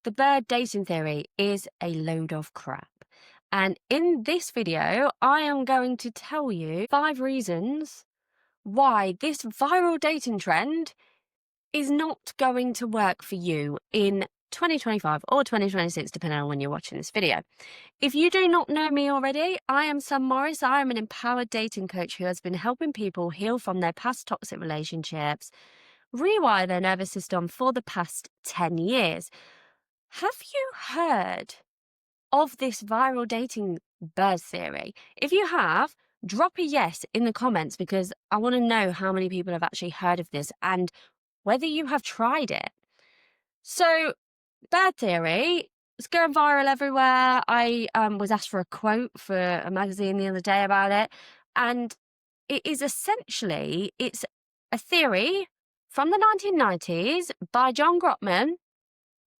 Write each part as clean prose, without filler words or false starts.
the bird dating theory is a load of crap. And in this video, I am going to tell you 5 reasons why this viral dating trend is not going to work for you in 2025 or 2026, depending on when you're watching this video. If you do not know me already, I am Sam Morris. I am an empowered dating coach who has been helping people heal from their past toxic relationships, rewire their nervous system for the past 10 years. Have you heard of this viral dating bird theory? If you have, drop a yes in the comments, because I want to know how many people have actually heard of this and whether you have tried it. So, bird theory, it's going viral everywhere. I was asked for a quote for a magazine the other day about it, and it is essentially, it's a theory from the 1990s by John Grotman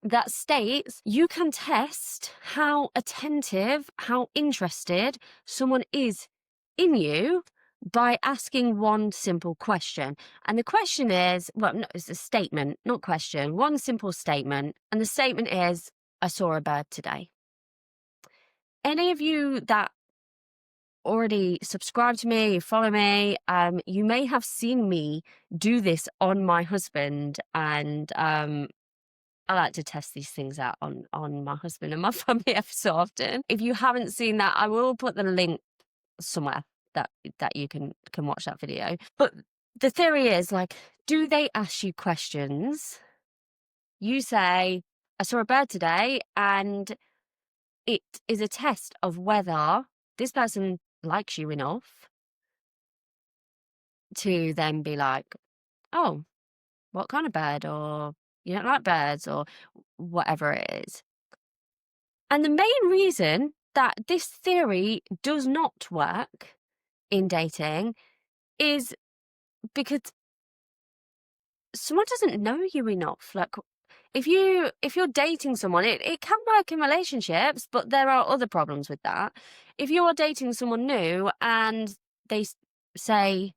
that states you can test how attentive, how interested someone is in you by asking one simple question. And the question is, well, no, it's a statement, not question, one simple statement. And the statement is, I saw a bird today. Any of you that already subscribe to me, follow me, you may have seen me do this on my husband, and I like to test these things out on my husband and my family ever so often. If you haven't seen that, I will put the link somewhere that you can watch that video. But the theory is, like, do they ask you questions? You say, I saw a bird today, and it is a test of whether this person likes you enough to then be like, oh, what kind of bird? Or you don't like birds, or whatever it is. And the main reason that this theory does not work in dating is because someone doesn't know you enough. Like, if you're dating someone, it can work in relationships, but there are other problems with that. If you are dating someone new and they say,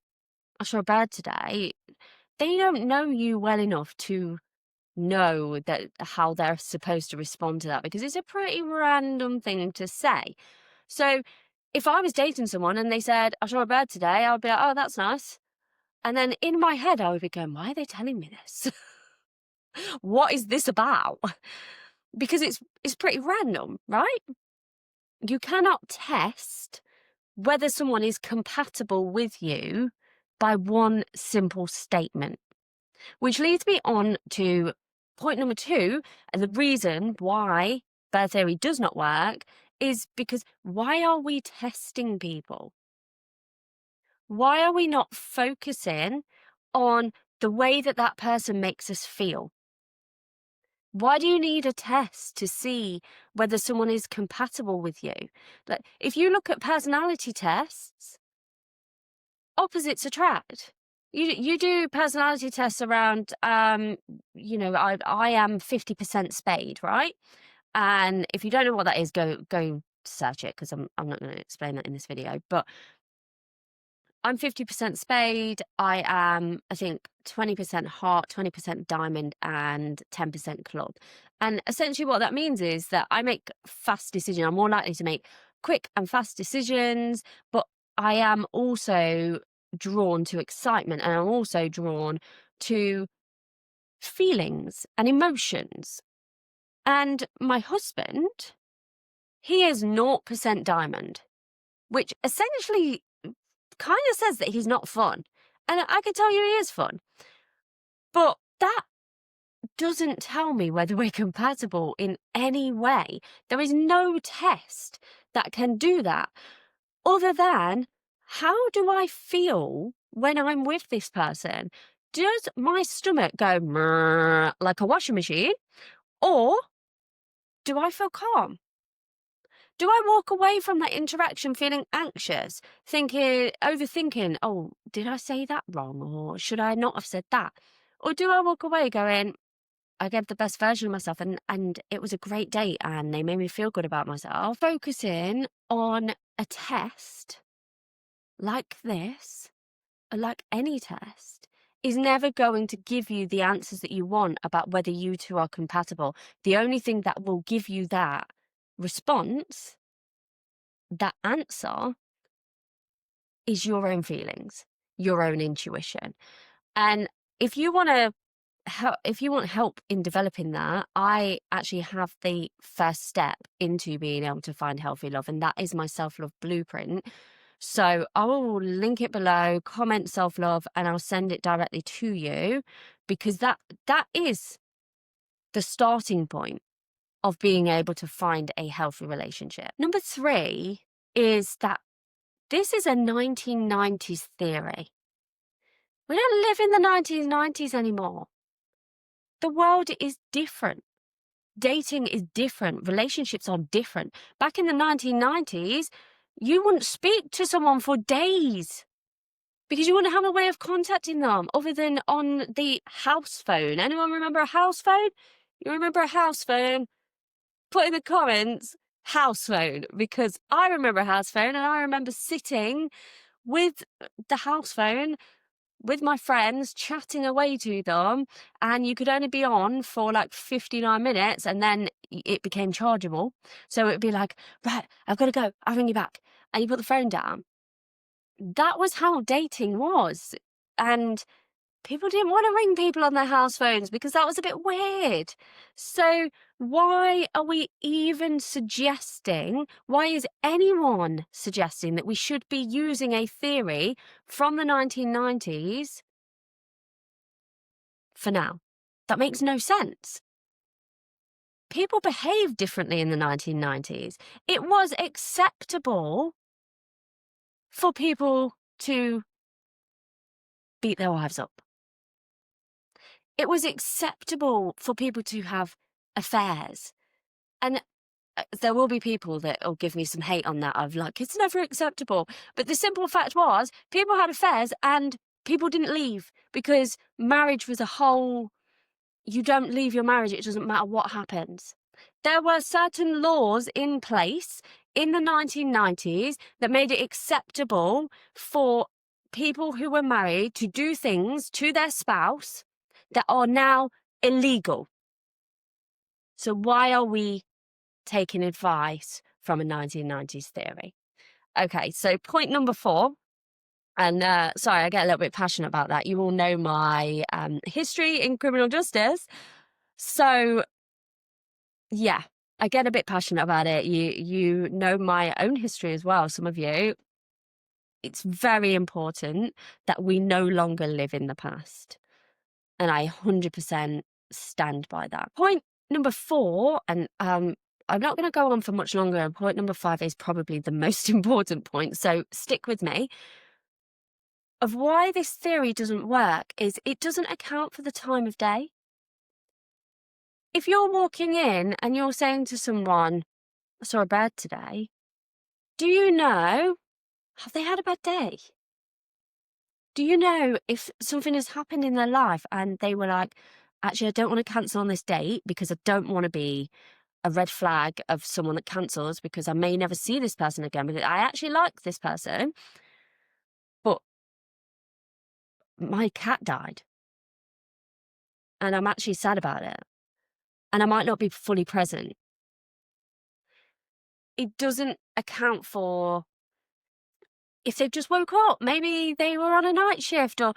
I saw a bird today, they don't know you well enough to know that how they're supposed to respond to that, because it's a pretty random thing to say. So if I was dating someone and they said, I saw a bird today, I would be like, oh, that's nice. And then in my head, I would be going, why are they telling me this? What is this about? Because it's pretty random, right? You cannot test whether someone is compatible with you by one simple statement. Which leads me on to point number 2, and the reason why bird theory does not work is because why are we testing people? Why are we not focusing on the way that that person makes us feel? Why do you need a test to see whether someone is compatible with you? Like, if you look at personality tests, opposites attract. You do personality tests around, I am 50% spade, right? And if you don't know what that is, go search it, because I'm not going to explain that in this video. But I'm 50% spade. I am, I think, 20% heart, 20% diamond, and 10% club. And essentially what that means is that I make fast decisions. I'm more likely to make quick and fast decisions, but I am also drawn to excitement, and I'm also drawn to feelings and emotions. And my husband, he is 0% diamond, which essentially kind of says that he's not fun. And I can tell you he is fun. But that doesn't tell me whether we're compatible in any way. There is no test that can do that, other than, how do I feel when I'm with this person? Does my stomach go like a washing machine, or do I feel calm? Do I walk away from that interaction feeling anxious, overthinking, oh, did I say that wrong? Or should I not have said that? Or do I walk away going, I gave the best version of myself, and it was a great date and they made me feel good about myself? Focusing on a test like this, or like any test, is never going to give you the answers that you want about whether you two are compatible. The only thing that will give you that response, that answer, is your own feelings, your own intuition. And if you want to if you want help in developing that, I actually have the first step into being able to find healthy love, and that is my self-love blueprint. So I will link it below, comment self-love, and I'll send it directly to you, because that is the starting point of being able to find a healthy relationship. Number 3 is that this is a 1990s theory. We don't live in the 1990s anymore. The world is different. Dating is different. Relationships are different. Back in the 1990s, you wouldn't speak to someone for days because you wouldn't have a way of contacting them other than on the house phone. Anyone remember a house phone? You remember a house phone? Put in the comments, house phone, because I remember a house phone, and I remember sitting with the house phone with my friends, chatting away to them, and you could only be on for like 59 minutes, and then it became chargeable. So it'd be like, right, I've got to go, I'll ring you back. And you put the phone down. That was how dating was. And people didn't want to ring people on their house phones because that was a bit weird. So why are we even suggesting, why is anyone suggesting that we should be using a theory from the 1990s for now? That makes no sense. People behaved differently in the 1990s. It was acceptable for people to beat their wives up. It was acceptable for people to have affairs. And there will be people that will give me some hate on that, of like, it's never acceptable. But the simple fact was, people had affairs and people didn't leave, because marriage was a whole, you don't leave your marriage, it doesn't matter what happens. There were certain laws in place in the 1990s that made it acceptable for people who were married to do things to their spouse that are now illegal. So why are we taking advice from a 1990s theory? Okay, so point number 4, and sorry, I get a little bit passionate about that. You all know my history in criminal justice. So yeah, I get a bit passionate about it. You know my own history as well, some of you. It's very important that we no longer live in the past. And I 100% stand by that. Point number 4, and I'm not going to go on for much longer, and point number 5 is probably the most important point, so stick with me, of why this theory doesn't work is it doesn't account for the time of day. If you're walking in and you're saying to someone, I saw a bird today, do you know, have they had a bad day? Do you know if something has happened in their life and they were like, actually, I don't want to cancel on this date because I don't want to be a red flag of someone that cancels, because I may never see this person again, because I actually like this person, but my cat died and I'm actually sad about it and I might not be fully present. It doesn't account for if they've just woke up, maybe they were on a night shift, or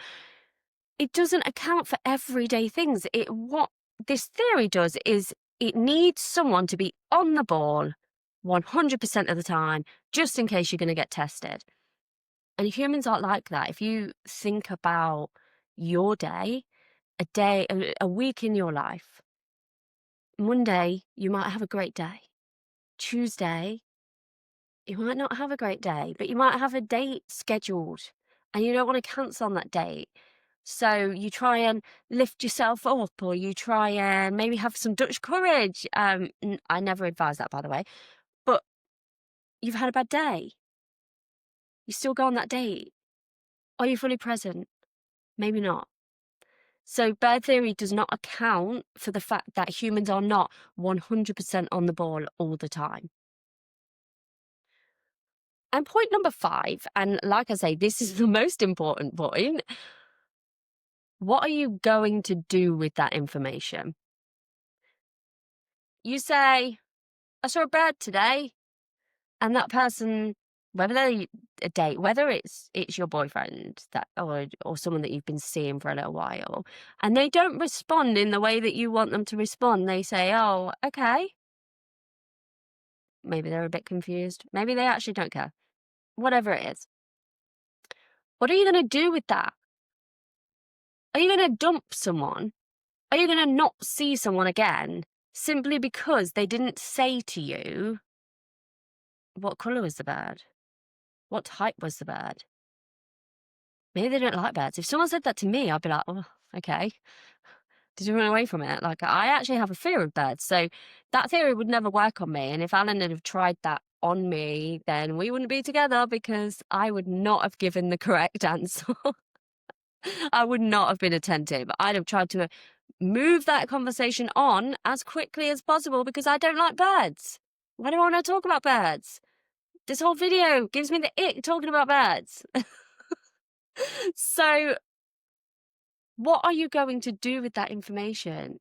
it doesn't account for everyday things. What this theory does is it needs someone to be on the ball 100% of the time, just in case you're going to get tested. And humans aren't like that. If you think about your day, a week in your life, Monday, you might have a great day. Tuesday, you might not have a great day, but you might have a date scheduled and you don't want to cancel on that date. So you try and lift yourself up, or you try and maybe have some Dutch courage. I never advise that, by the way. But you've had a bad day. You still go on that date. Are you fully present? Maybe not. So bird theory does not account for the fact that humans are not 100% on the ball all the time. And point number 5, and like I say, this is the most important point, What are you going to do with that information? You say, I saw a bird today, and that person, whether they a date, whether it's your boyfriend that or someone that you've been seeing for a little while, and they don't respond in the way that you want them to respond. They say, "Oh, okay." Maybe they're a bit confused. Maybe they actually don't care. Whatever it is. What are you going to do with that? Are you going to dump someone? Are you going to not see someone again simply because they didn't say to you, what colour was the bird? What type was the bird? Maybe they don't like birds. If someone said that to me, I'd be like, oh, okay. Did you run away from it? Like, I actually have a fear of birds. So that theory would never work on me. And if Alan had have tried that on me, then we wouldn't be together because I would not have given the correct answer. I would not have been attentive. I'd have tried to move that conversation on as quickly as possible because I don't like birds. Why do I want to talk about birds? This whole video gives me the ick talking about birds. So what are you going to do with that information?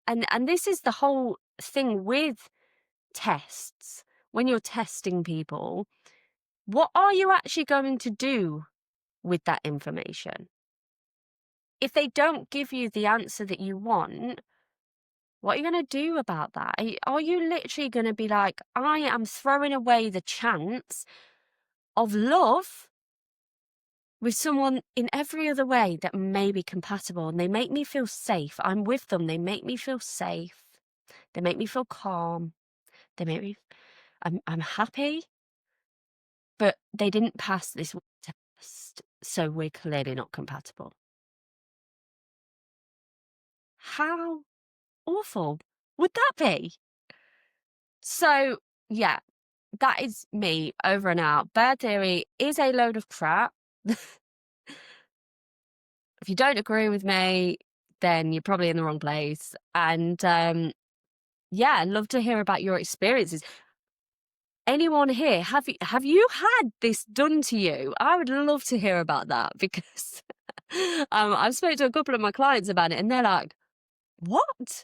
And this is the whole thing with tests. When you're testing people, what are you actually going to do with that information? If they don't give you the answer that you want, what are you going to do about that? Are you literally going to be like, I am throwing away the chance of love with someone in every other way that may be compatible and they make me feel safe? I'm with them. They make me feel safe. They make me feel calm. They make me, I'm happy, but they didn't pass this test. So we're clearly not compatible. How awful would that be? So, yeah, that is me over and out. Bird theory is a load of crap. If you don't agree with me, then you're probably in the wrong place. And yeah, I'd love to hear about your experiences. Anyone here, have you had this done to you? I would love to hear about that because I've spoken to a couple of my clients about it and they're like, what?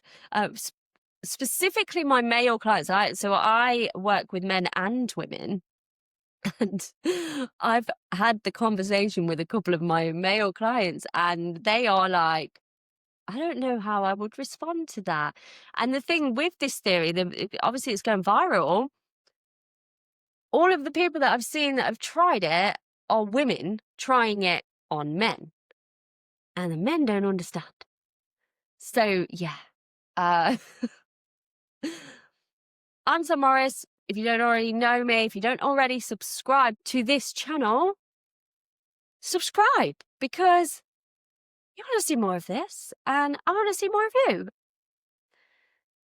Specifically my male clients. So I work with men and women. And I've had the conversation with a couple of my male clients, and they are like, I don't know how I would respond to that. And the thing with this theory, obviously it's going viral. All of the people that I've seen that have tried it are women trying it on men, and the men don't understand. So, yeah. Uh, I'm Sam Morris. If you don't already know me, if you don't already subscribe to this channel, subscribe because you want to see more of this and I want to see more of you.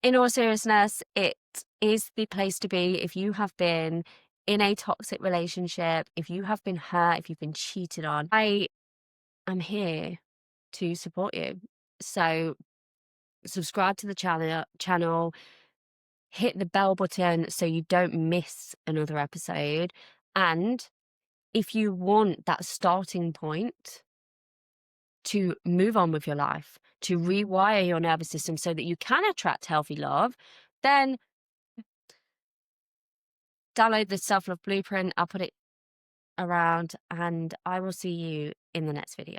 In all seriousness, it is the place to be if you have been in a toxic relationship, if you have been hurt, if you've been cheated on. I am here to support you. So subscribe to the channel, hit the bell button so you don't miss another episode. And if you want that starting point to move on with your life, to rewire your nervous system so that you can attract healthy love, then download the self-love blueprint. I'll put it around and I will see you in the next video.